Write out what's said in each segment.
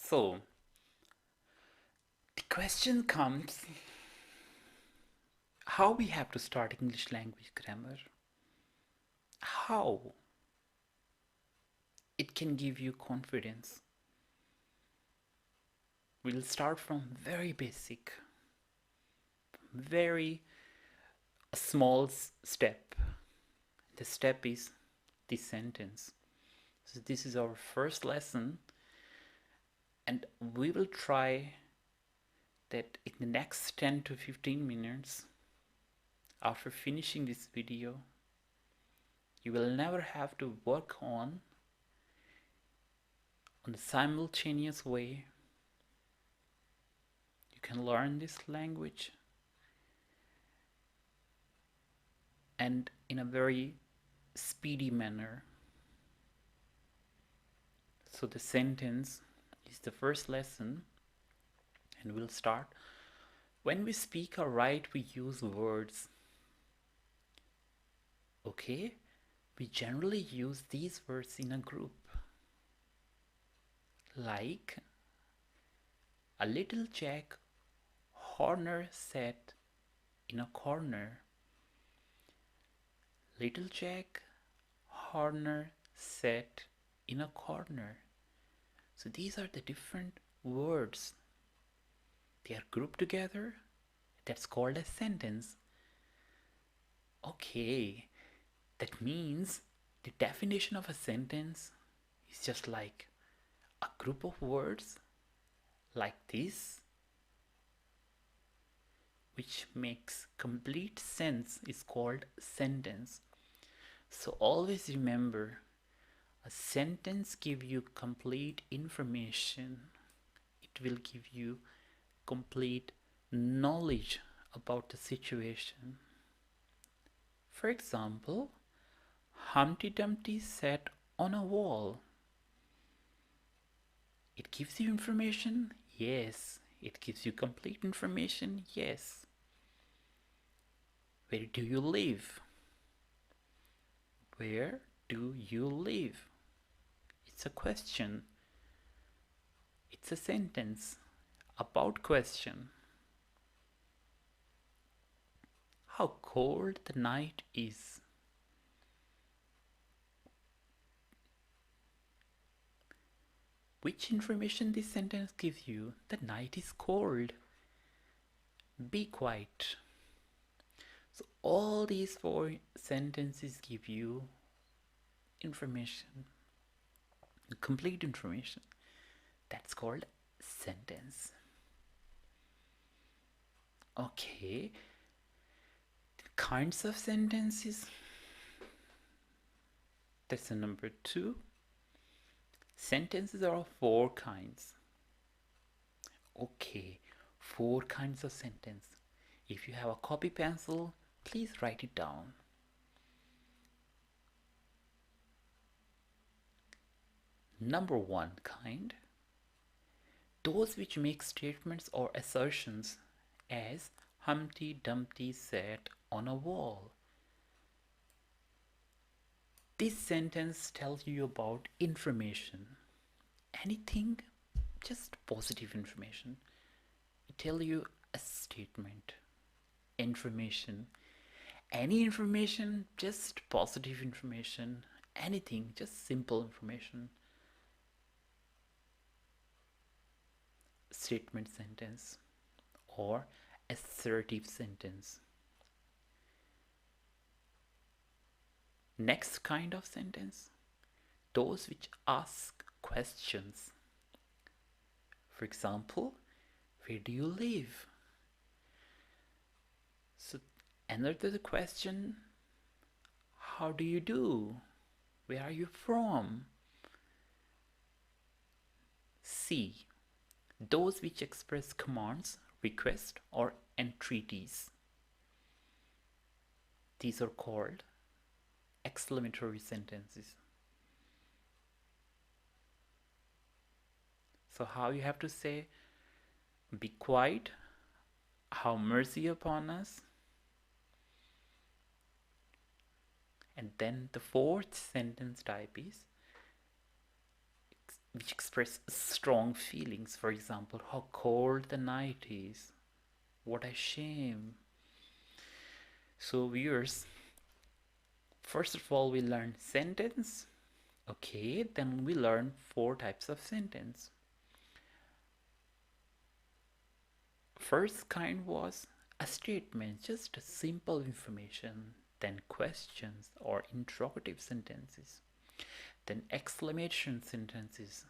So, the question comes how we have to start English language grammar. How it can give you confidence. We'll start from very basic, very small step. The step is the sentence. So, this is our first lesson, and we will try that in the next 10 to 15 minutes after finishing this video you will never have to work on a simultaneous way. You can learn this language and in a very speedy manner. So the sentence is the first lesson, and we'll start. When we speak or write, we use words. Okay? We generally use these words in a group. Like, a little Jack Horner sat in a corner. Little Jack Horner sat in a corner. So these are the different words. They are grouped together. That's called a sentence. Okay, that means the definition of a sentence is just like a group of words like this, which makes complete sense, is called sentence. So always remember, a sentence gives you complete information. It will give you complete knowledge about the situation. For example, Humpty Dumpty sat on a wall. It gives you information? Yes. It gives you complete information? Yes. Where do you live? Where do you live? It's a question. It's a sentence about question. How cold the night is. Which information this sentence gives you? The night is cold. Be quiet. So all these four sentences give you information, complete information. That's called sentence. Okay, kinds of sentences. That's the number 2. Sentences are of 4 kinds. Okay, 4 kinds of sentence. If you have a copy pencil, please write it down. Number 1 kind, those which make statements or assertions, as Humpty Dumpty sat on a wall. This sentence tells you about information. Anything, just positive information. It tells you a statement, information. Any information, just positive information. Anything, just simple information. Statement sentence or assertive sentence. Next kind of sentence, those which ask questions. For example, where do you live? So another question, how do you do? Where are you from? C, those which express commands, requests, or entreaties. These are called exclamatory sentences. So how you have to say, be quiet, have mercy upon us. And then the 4th sentence type is which express strong feelings. For example, how cold the night is. What a shame. So viewers, first of all we learn sentence. Okay, then we learn 4 types of sentence. First kind was a statement, just a simple information. Then questions or interrogative sentences. Then exclamation sentences.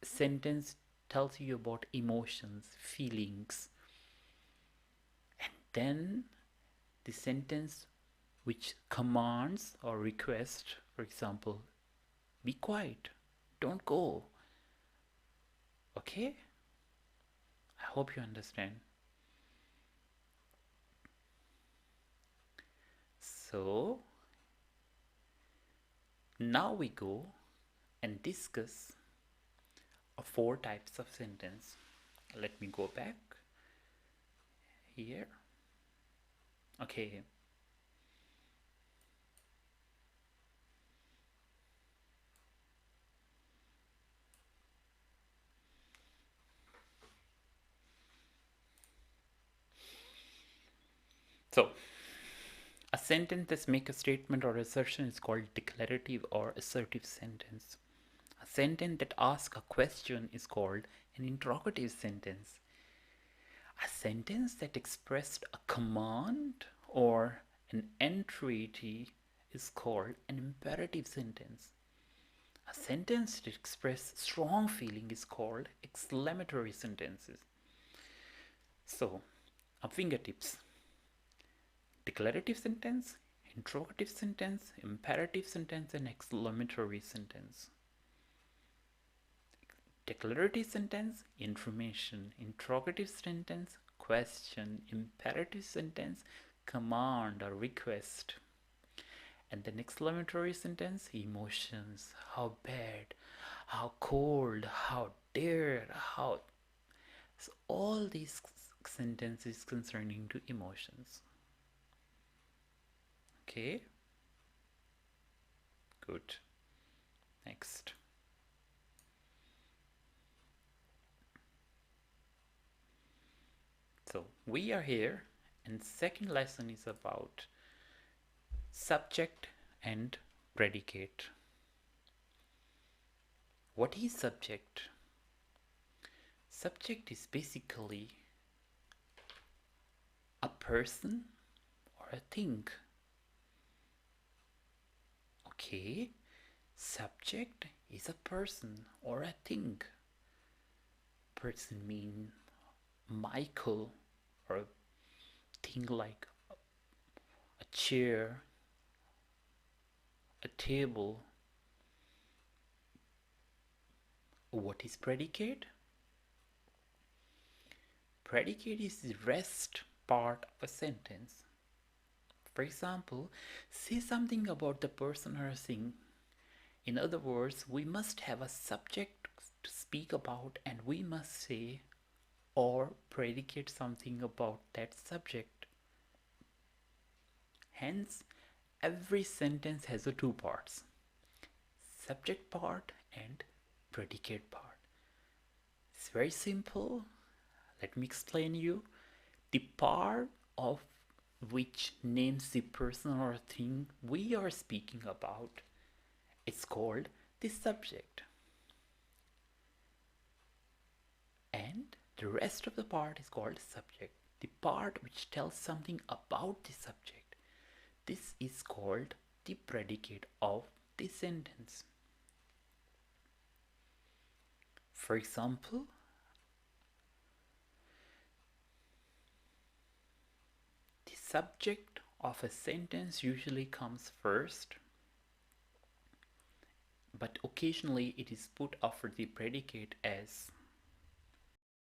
Sentence tells you about emotions, feelings. And then the sentence which commands or requests, for example, be quiet, don't go. Okay? I hope you understand. So now we go and discuss 4 types of sentence. Let me go back here. Okay. So a sentence that makes a statement or assertion is called declarative or assertive sentence. A sentence that asks a question is called an interrogative sentence. A sentence that expressed a command or an entreaty is called an imperative sentence. A sentence that expresses strong feeling is called exclamatory sentences. So, our fingertips. Declarative sentence, interrogative sentence, imperative sentence, and exclamatory sentence. Declarative sentence, information. Interrogative sentence, question. Imperative sentence, command or request. And then exclamatory sentence, emotions. How bad, how cold, how dear, how. So all these sentences concerning to emotions. Okay, good. Next. So we are here, and second lesson is about subject and predicate. What is subject? Subject is basically a person or a thing. Okay, subject is a person or a thing. Person mean Michael, or a thing like a chair, a table. What is predicate? Predicate is the rest part of a sentence. For example, say something about the person or thing. In other words, we must have a subject to speak about, and we must say or predicate something about that subject. Hence, every sentence has 2 parts: subject part and predicate part. It's very simple. Let me explain you. The part of which names the person or thing we are speaking about, it's called the subject. And the rest of the part is called subject. The part which tells something about the subject, this is called the predicate of the sentence. For example, the subject of a sentence usually comes first, but occasionally it is put after the predicate as